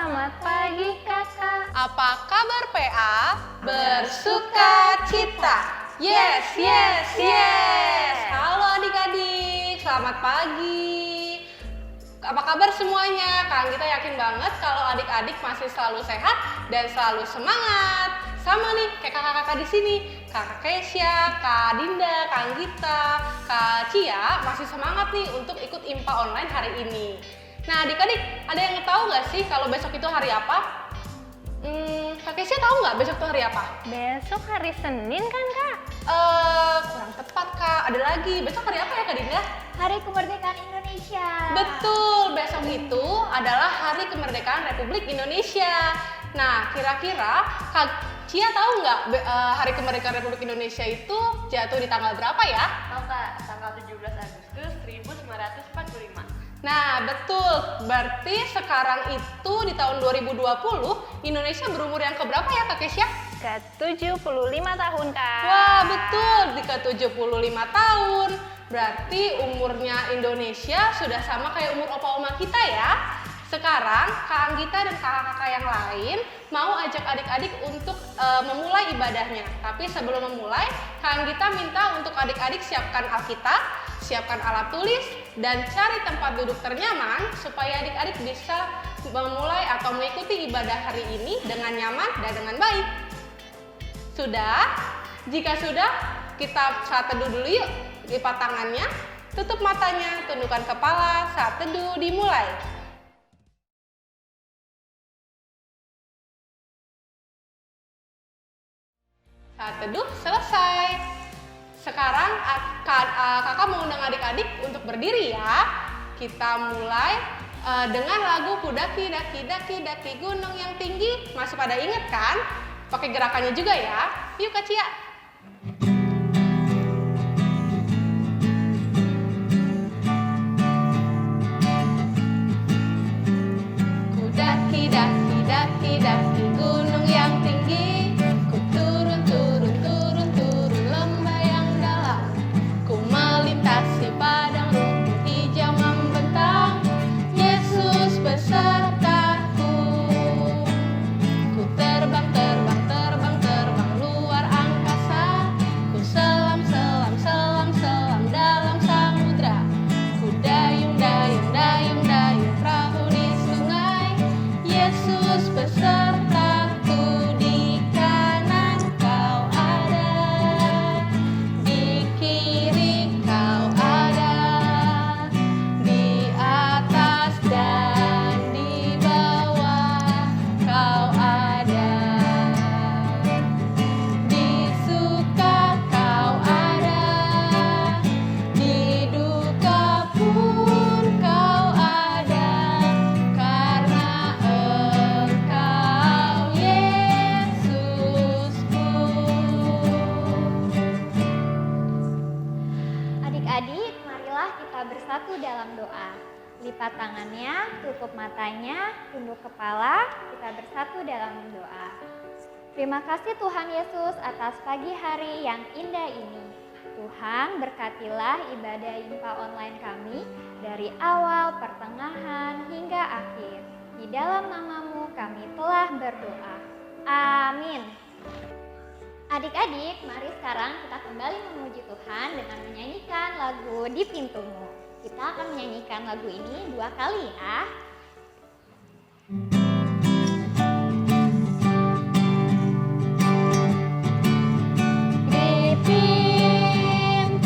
Selamat pagi kakak. Apa kabar PA? Bersuka cita. Yes, yes, yes. Halo adik-adik, selamat pagi. Apa kabar semuanya? Kita yakin banget kalau adik-adik masih selalu sehat dan selalu semangat. Sama nih kayak kakak-kakak di sini. Kakak Kesya, Kak Dinda, Kak Gita, Kak Cia masih semangat nih untuk ikut IMPA online hari ini. Nah adik-adik, ada yang tahu nggak sih kalau besok itu hari apa? Kak Kesya tahu nggak besok itu hari apa? Besok hari Senin kan kak? Kurang tepat Kak, ada lagi. Besok hari apa ya Kak Dinda? Hari Kemerdekaan Indonesia. Betul, besok itu adalah Hari Kemerdekaan Republik Indonesia. Nah, kira-kira Kak Cia tahu nggak Hari Kemerdekaan Republik Indonesia itu jatuh di tanggal berapa ya? Tahu Kak, tanggal 17 Agustus 1945. Nah, betul. Berarti sekarang itu di tahun 2020 Indonesia berumur yang keberapa ya Kak Kesya? Ke 75 tahun kak. Wah, betul. Di ke 75 tahun. Berarti umurnya Indonesia sudah sama kayak umur opa-oma kita ya. Sekarang Kak Anggita dan kakak-kakak yang lain mau ajak adik-adik untuk memulai ibadahnya. Tapi sebelum memulai, Kak Anggita minta untuk adik-adik siapkan Alkitab, siapkan alat tulis, dan cari tempat duduk ternyaman supaya adik-adik bisa memulai atau mengikuti ibadah hari ini dengan nyaman dan dengan baik. Sudah? Jika sudah, kita saat teduh dulu yuk. Lipat tangannya, tutup matanya, tundukkan kepala, saat teduh dimulai. Saat teduh selesai. Sekarang kakak mau undang adik-adik untuk berdiri ya. Kita mulai dengan lagu Ku daki daki daki daki gunung yang tinggi. Masih pada inget kan? Pakai gerakannya juga ya. Yuk Kak Cia. Ku daki daki daki daki gunung yang tinggi. Ku turun turun turun turun lembah yang dalam. Ku melintasi padang rumput hijau membentang. Yesus besertaku. Ku terbang terbang terbang terbang luar angkasa. Ku selam selam selam selam dalam samudra. Ku dayung dayung dayung dayung perahu di sungai. Yesus besertaku. Di kanan kau ada, di kiri kau ada, di atas dan di bawah kau ada, di suka kau ada, di duka pun kau ada, karena Engkau Yesusku. Adik-adik, marilah kita bersatu dalam doa. Lipat tangannya, tutup matanya, tunduk kepala, kita bersatu dalam doa. Terima kasih Tuhan Yesus atas pagi hari yang indah ini. Tuhan berkatilah ibadah IMPA online kami dari awal, pertengahan, hingga akhir. Di dalam nama-Mu kami telah berdoa. Amin. Adik-adik, mari sekarang kita kembali memuji Tuhan dengan menyanyikan lagu Di Pintumu. Kita akan menyanyikan lagu ini 2 kali ya. Di pintumu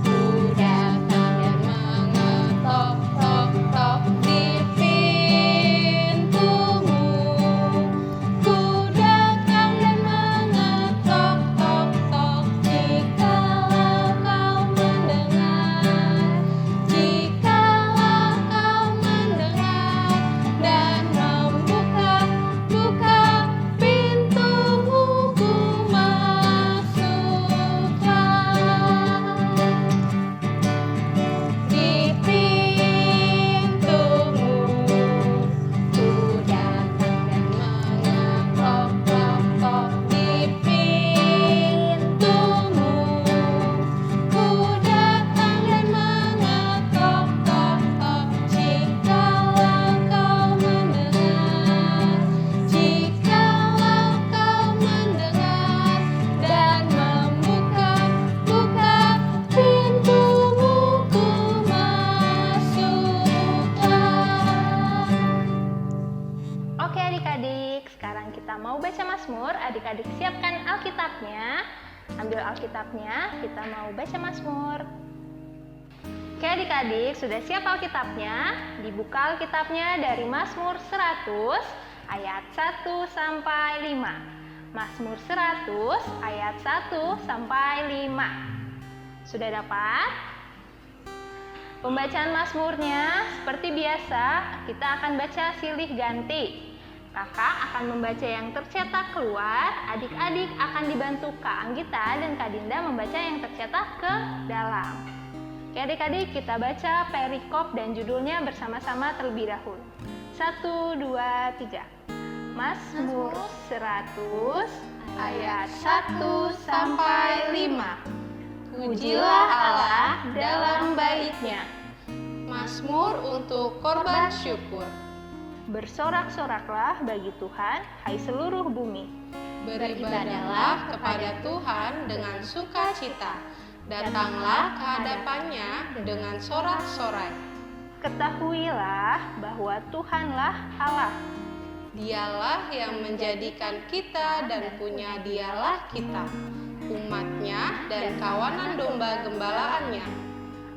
ku datang dan mengetok tok tok. Di pintumu ku datang dan mengetok tok tok. Jikalau kau mendengar, jikalau mau baca Mazmur, adik-adik siapkan Alkitabnya. Ambil Alkitabnya, kita mau baca Mazmur. Oke adik-adik, sudah siap Alkitabnya? Dibuka Alkitabnya dari Mazmur 100 ayat 1 sampai 5. Mazmur 100 ayat 1 sampai 5. Sudah dapat? Pembacaan Mazmurnya seperti biasa, kita akan baca silih ganti. Kakak akan membaca yang tercetak keluar, adik-adik akan dibantu Kak Anggita dan Kak Dinda membaca yang tercetak ke dalam. Oke adik-adik, kita baca perikop dan judulnya bersama-sama terlebih dahulu. 1, 2, 3. Mazmur 100 ayat 1 sampai 5. Pujilah Allah dalam baitnya. Mazmur untuk korban syukur. Bersorak-soraklah bagi Tuhan, hai seluruh bumi. Beribadahlah kepada Tuhan dengan sukacita. Datanglah ke hadapannya dengan sorak-sorai. Ketahuilah bahwa Tuhanlah Allah. Dialah yang menjadikan kita dan punya dialah kita, umatnya dan kawanan domba gembalaannya.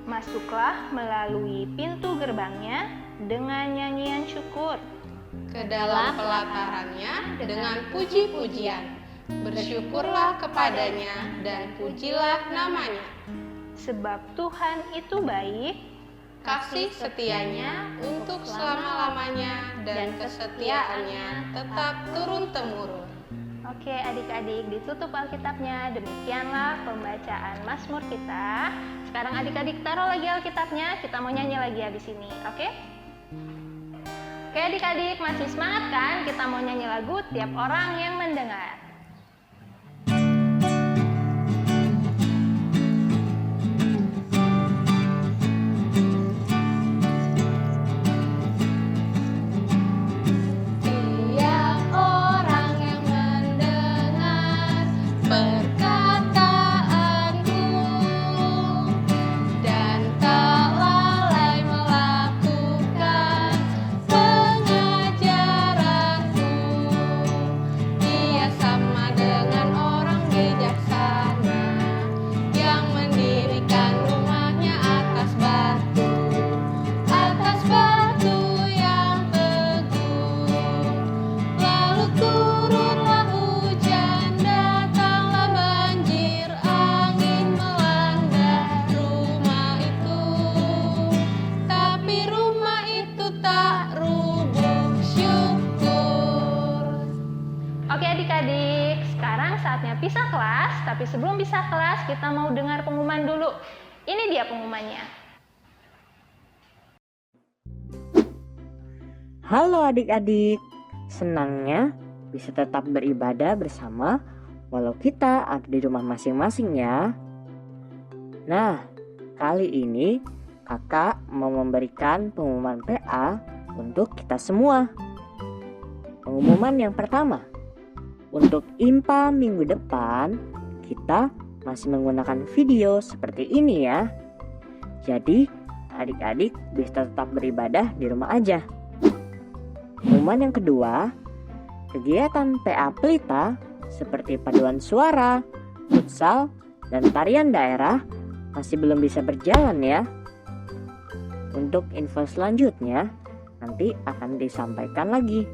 Masuklah melalui pintu gerbangnya dengan nyanyian syukur. Ke dalam pelatarannya dengan puji-pujian. Bersyukurlah kepadanya dan pujilah namanya. Sebab Tuhan itu baik, Kasih setianya untuk selama-lamanya dan kesetiaannya tetap turun-temurun. Oke adik-adik, ditutup Alkitabnya. Demikianlah pembacaan Mazmur kita. Sekarang adik-adik taruh lagi Alkitabnya, kita mau nyanyi lagi habis ini, oke? Oke adik-adik, masih semangat kan? Kita mau nyanyi lagu tiap orang yang mendengar. Adik-adik, sekarang saatnya pisah kelas, tapi sebelum pisah kelas kita mau dengar pengumuman dulu. Ini dia pengumumannya. Halo adik-adik, senangnya bisa tetap beribadah bersama walau kita ada di rumah masing-masing ya. Nah, kali ini kakak mau memberikan pengumuman PA untuk kita semua. Pengumuman yang pertama, untuk IMPA minggu depan, kita masih menggunakan video seperti ini ya. Jadi, adik-adik bisa tetap beribadah di rumah aja. Pengumuman yang kedua, kegiatan PA Pelita seperti paduan suara, futsal, dan tarian daerah masih belum bisa berjalan ya. Untuk info selanjutnya, nanti akan disampaikan lagi.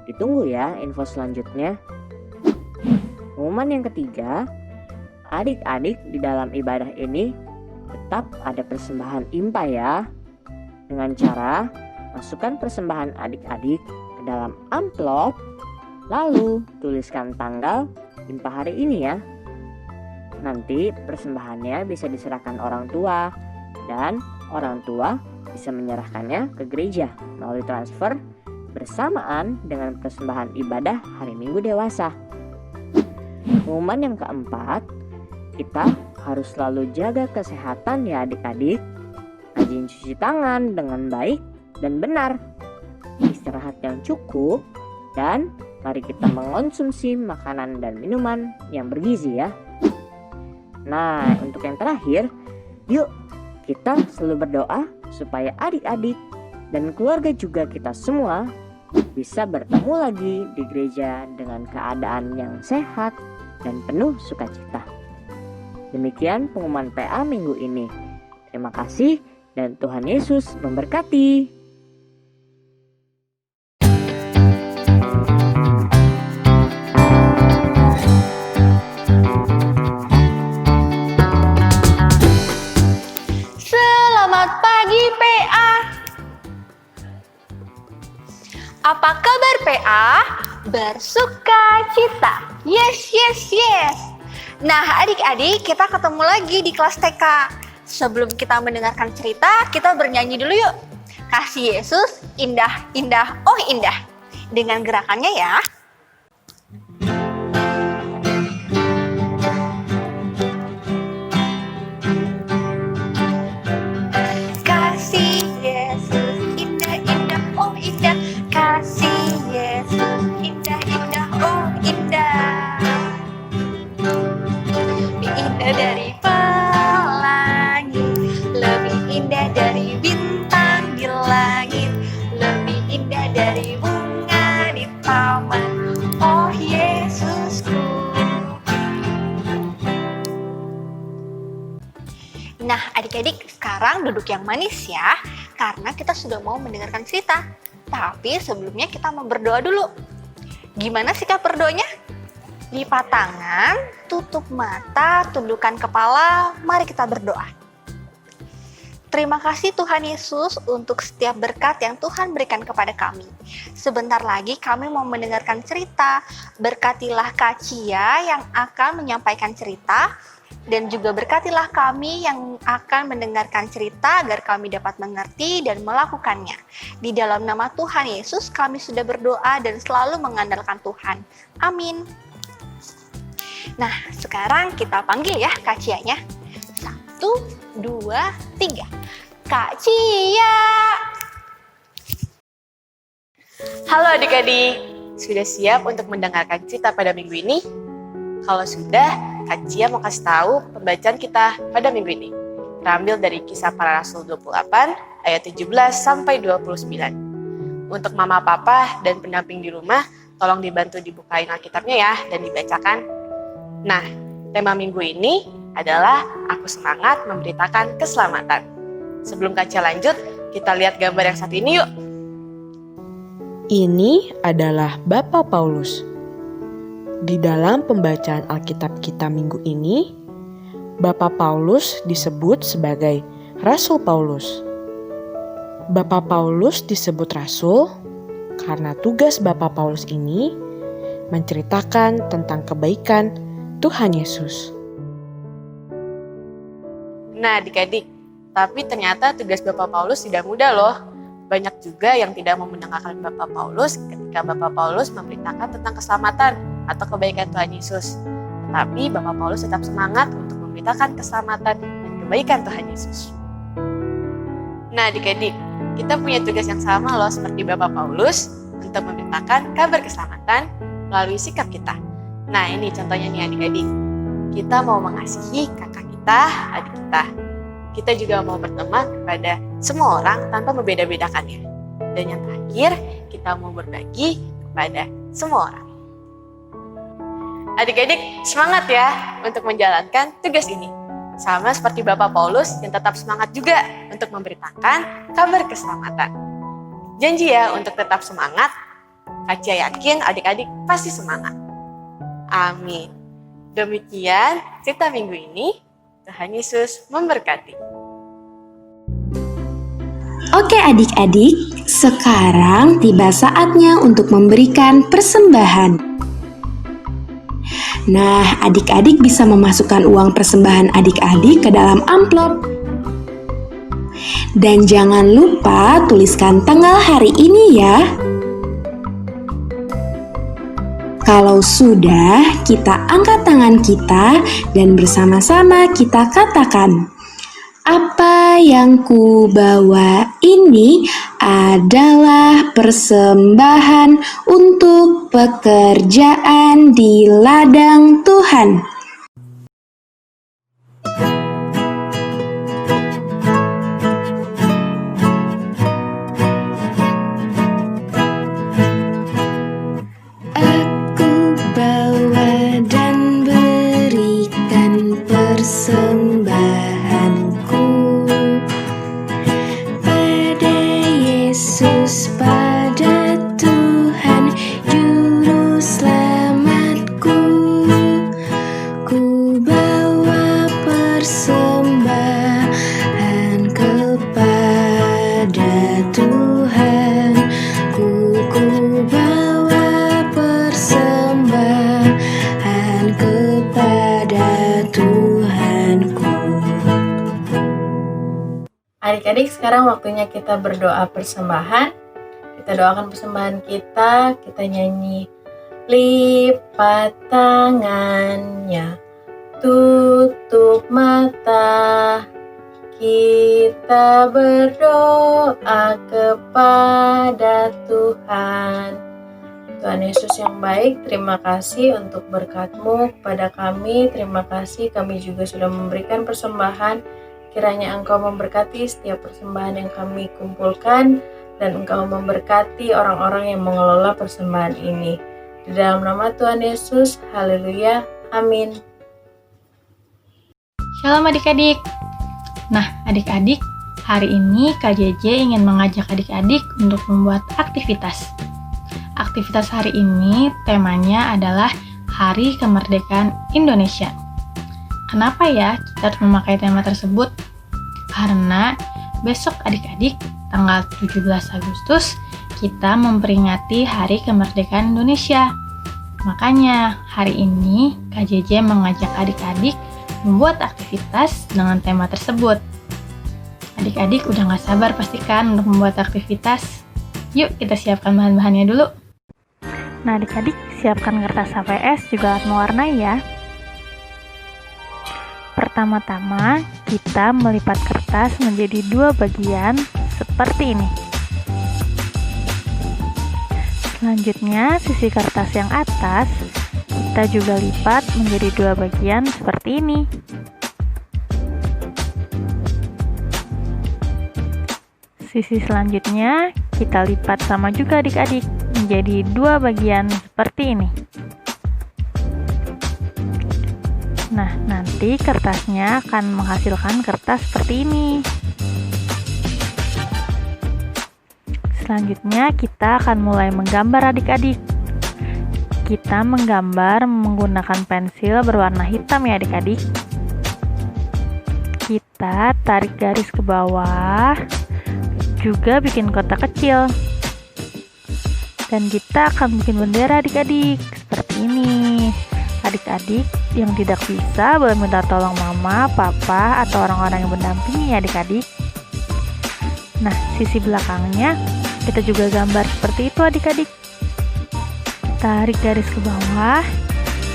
Ditunggu ya info selanjutnya. Pengumuman yang ketiga, adik-adik di dalam ibadah ini tetap ada persembahan IMPA ya. Dengan cara masukkan persembahan adik-adik ke dalam amplop, lalu tuliskan tanggal IMPA hari ini ya. Nanti persembahannya bisa diserahkan orang tua dan orang tua bisa menyerahkannya ke gereja melalui transfer bersamaan dengan persembahan ibadah hari Minggu dewasa. Pengumuman yang keempat, kita harus selalu jaga kesehatan ya adik-adik. Rajin cuci tangan dengan baik dan benar. Istirahat yang cukup dan mari kita mengonsumsi makanan dan minuman yang bergizi ya. Nah, untuk yang terakhir, yuk kita selalu berdoa supaya adik-adik dan keluarga juga kita semua bisa bertemu lagi di gereja dengan keadaan yang sehat dan penuh sukacita. Demikian pengumuman PA minggu ini. Terima kasih dan Tuhan Yesus memberkati. Selamat pagi PA. Apa kabar PA? Bersukacita. Yes, yes, yes. Nah, adik-adik, kita ketemu lagi di kelas TK. Sebelum kita mendengarkan cerita, kita bernyanyi dulu yuk. Kasih Yesus, indah, indah, oh indah. Dengan gerakannya ya. Kasih Yesus, indah, indah, oh indah. Kasih Yesus, indah, indah, oh indah. Lebih indah dari pelangi, lebih indah dari bintang di langit, lebih indah dari bunga di taman. Oh Yesusku. Nah, adik-adik, sekarang duduk yang manis ya, karena kita sudah mau mendengarkan cerita. Tapi sebelumnya kita mau berdoa dulu. Gimana sikap berdoanya? Lipat tangan, tutup mata, tundukkan kepala, mari kita berdoa. Terima kasih Tuhan Yesus untuk setiap berkat yang Tuhan berikan kepada kami. Sebentar lagi kami mau mendengarkan cerita. Berkatilah Kak Cia yang akan menyampaikan cerita, dan juga berkatilah kami yang akan mendengarkan cerita agar kami dapat mengerti dan melakukannya. Di dalam nama Tuhan Yesus kami sudah berdoa dan selalu mengandalkan Tuhan. Amin. Nah, sekarang kita panggil ya Kak Cia-nya. 1, 2, 3. Kak Cia. Halo adik-adik, sudah siap untuk mendengarkan cerita pada minggu ini? Kalau sudah, Kak Cia mau kasih tahu pembacaan kita pada minggu ini. Terambil dari Kisah Para Rasul 28 ayat 17 sampai 29. Untuk mama, papa, dan pendamping di rumah, tolong dibantu dibukain Alkitabnya ya dan dibacakan. Nah, tema minggu ini adalah Aku Semangat Memberitakan Keselamatan. Sebelum Kak Cia lanjut, kita lihat gambar yang satu ini yuk. Ini adalah Bapak Paulus. Di dalam pembacaan Alkitab kita minggu ini, Bapak Paulus disebut sebagai Rasul Paulus. Bapak Paulus disebut Rasul karena tugas Bapak Paulus ini menceritakan tentang kebaikan Tuhan Yesus. Nah adik-adik, tapi ternyata tugas Bapak Paulus tidak mudah loh. Banyak juga yang tidak mau mendengarkan Bapak Paulus ketika Bapak Paulus memberitakan tentang keselamatan atau kebaikan Tuhan Yesus. Tetapi Bapak Paulus tetap semangat untuk memberitakan keselamatan dan kebaikan Tuhan Yesus. Nah adik-adik, kita punya tugas yang sama loh seperti Bapak Paulus untuk memberitakan kabar keselamatan melalui sikap kita. Nah ini contohnya nih adik-adik. Kita mau mengasihi kakak kita, adik kita. Kita juga mau berteman kepada semua orang tanpa membeda-bedakannya. Dan yang terakhir, kita mau berbagi kepada semua orang. Adik-adik, semangat ya untuk menjalankan tugas ini. Sama seperti Bapak Paulus yang tetap semangat juga untuk memberitakan kabar keselamatan. Janji ya untuk tetap semangat. Kak Cia yakin adik-adik pasti semangat. Amin. Demikian cerita minggu ini. Tuhan Yesus memberkati. Oke adik-adik, sekarang tiba saatnya untuk memberikan persembahan. Nah, adik-adik bisa memasukkan uang persembahan adik-adik ke dalam amplop. Dan jangan lupa tuliskan tanggal hari ini ya. Kalau sudah, kita angkat tangan kita dan bersama-sama kita katakan, apa yang ku bawa ini adalah persembahan untuk pekerjaan di ladang Tuhan. Adik-adik, sekarang waktunya kita berdoa persembahan. Kita doakan persembahan kita nyanyi. Lipat tangannya, tutup mata, kita berdoa kepada Tuhan. Tuhan Yesus yang baik, terima kasih untuk berkat-Mu kepada kami. Terima kasih kami juga sudah memberikan persembahan. Kiranya Engkau memberkati setiap persembahan yang kami kumpulkan, dan Engkau memberkati orang-orang yang mengelola persembahan ini. Di dalam nama Tuhan Yesus, haleluya, amin. Shalom adik-adik. Nah, adik-adik, hari ini KJJ ingin mengajak adik-adik untuk membuat aktivitas. Aktivitas hari ini temanya adalah Hari Kemerdekaan Indonesia. Kenapa ya kita harus memakai tema tersebut? Karena besok adik-adik, tanggal 17 Agustus, kita memperingati Hari Kemerdekaan Indonesia. Makanya hari ini KJJ mengajak adik-adik membuat aktivitas dengan tema tersebut. Adik-adik udah gak sabar pastikan untuk membuat aktivitas. Yuk kita siapkan bahan-bahannya dulu. Nah adik-adik, siapkan kertas HVS juga alat mewarnai ya. Pertama-tama, kita melipat kertas menjadi 2 bagian seperti ini. Selanjutnya, sisi kertas yang atas kita juga lipat menjadi 2 bagian seperti ini. Sisi selanjutnya kita lipat sama juga adik-adik menjadi 2 bagian seperti ini. Nah, nanti kertasnya akan menghasilkan kertas seperti ini. Selanjutnya kita akan mulai menggambar adik-adik. Kita menggambar menggunakan pensil berwarna hitam ya adik-adik. Kita tarik garis ke bawah, juga bikin kotak kecil. Dan kita akan bikin bendera adik-adik seperti ini. Adik-adik yang tidak bisa boleh minta tolong mama, papa, atau orang-orang yang mendampingi ya adik-adik. Nah, sisi belakangnya kita juga gambar seperti itu adik-adik. Tarik garis ke bawah,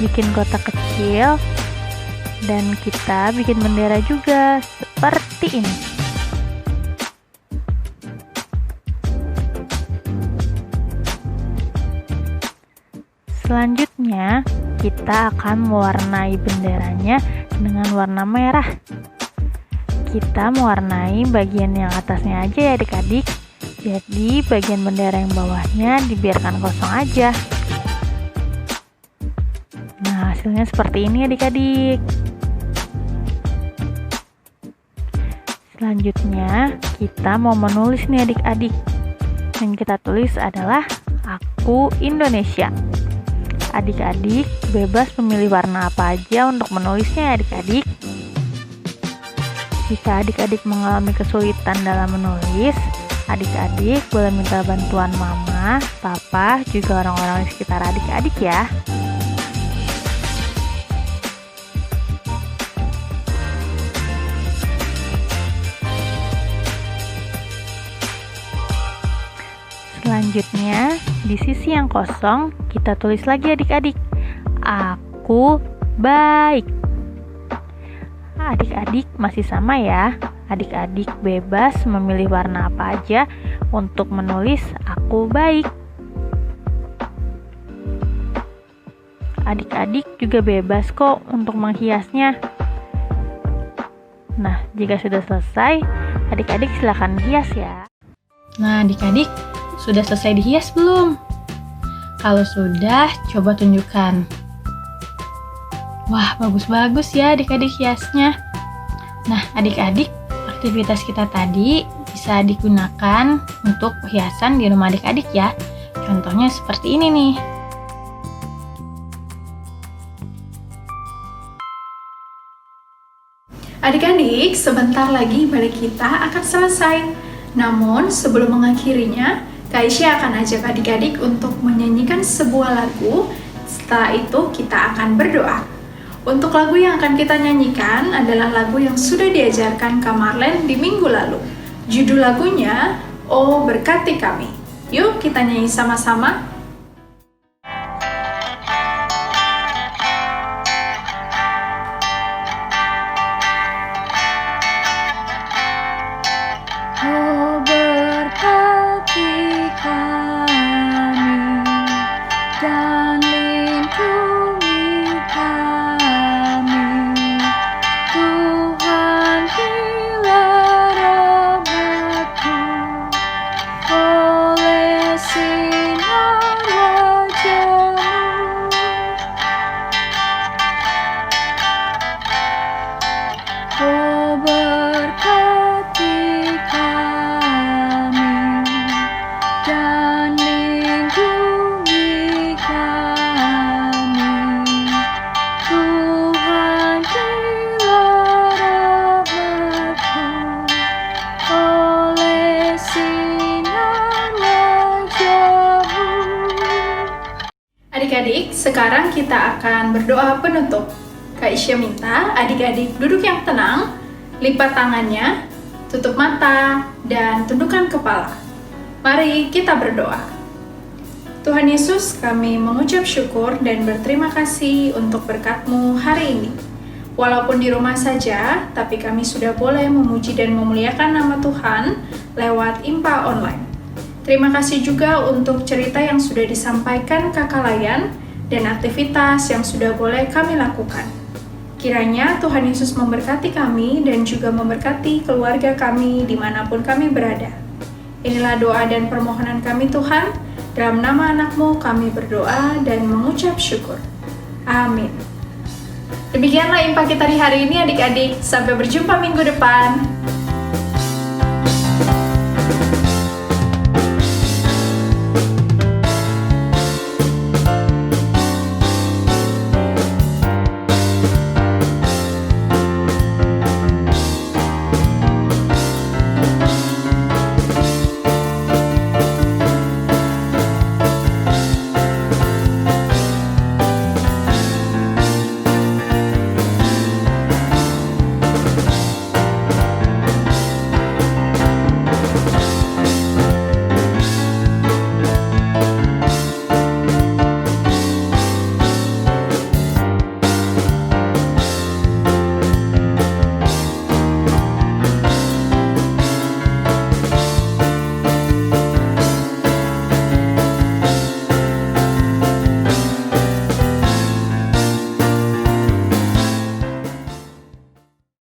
bikin kotak kecil, dan kita bikin bendera juga seperti ini. Selanjutnya, kita akan mewarnai benderanya dengan warna merah. Kita mewarnai bagian yang atasnya aja ya adik-adik. Jadi bagian bendera yang bawahnya dibiarkan kosong aja. Nah, hasilnya seperti ini adik-adik. Selanjutnya, kita mau menulis nih adik-adik. Yang kita tulis adalah Aku Indonesia. Adik-adik bebas memilih warna apa aja untuk menulisnya ya adik-adik. Jika adik-adik mengalami kesulitan dalam menulis, adik-adik boleh minta bantuan mama, papa, juga orang-orang di sekitar adik-adik ya. Selanjutnya, di sisi yang kosong, kita tulis lagi adik-adik. Aku baik. Adik-adik masih sama ya. Adik-adik bebas memilih warna apa aja untuk menulis aku baik. Adik-adik juga bebas kok untuk menghiasnya. Nah, jika sudah selesai, adik-adik silakan hias ya. Nah adik-adik, sudah selesai dihias belum? Kalau sudah, coba tunjukkan. Wah, bagus-bagus ya adik-adik hiasnya. Nah adik-adik, aktivitas kita tadi bisa digunakan untuk hiasan di rumah adik-adik ya. Contohnya seperti ini nih. Adik-adik, sebentar lagi ibadah kita akan selesai. Namun, sebelum mengakhirinya, Kak Isya akan ajak adik-adik untuk menyanyikan sebuah lagu. Setelah itu, kita akan berdoa. Untuk lagu yang akan kita nyanyikan adalah lagu yang sudah diajarkan Kak Marlen di minggu lalu. Judul lagunya, Oh Berkati Kami. Yuk kita nyanyi sama-sama. Oh berkati kami dan lindungi kami, Tuhan bila rahmat-Mu oleh sinar wajah-Mu. Oh berkati kami dan lindungi kami, Tuhan bila rahmat-Mu oleh sinar wajah-Mu. Adik-adik, sekarang kita akan berdoa penutup. Kak Isya minta adik-adik duduk yang tenang, lipat tangannya, tutup mata, dan tundukkan kepala. Mari kita berdoa. Tuhan Yesus, kami mengucap syukur dan berterima kasih untuk berkat-Mu hari ini. Walaupun di rumah saja, tapi kami sudah boleh memuji dan memuliakan nama Tuhan lewat IMPA Online. Terima kasih juga untuk cerita yang sudah disampaikan Kakak Layan dan aktivitas yang sudah boleh kami lakukan. Kiranya Tuhan Yesus memberkati kami dan juga memberkati keluarga kami dimanapun kami berada. Inilah doa dan permohonan kami Tuhan, dalam nama anak-Mu kami berdoa dan mengucap syukur. Amin. Demikianlah IMPA kita di hari ini adik-adik, sampai berjumpa minggu depan.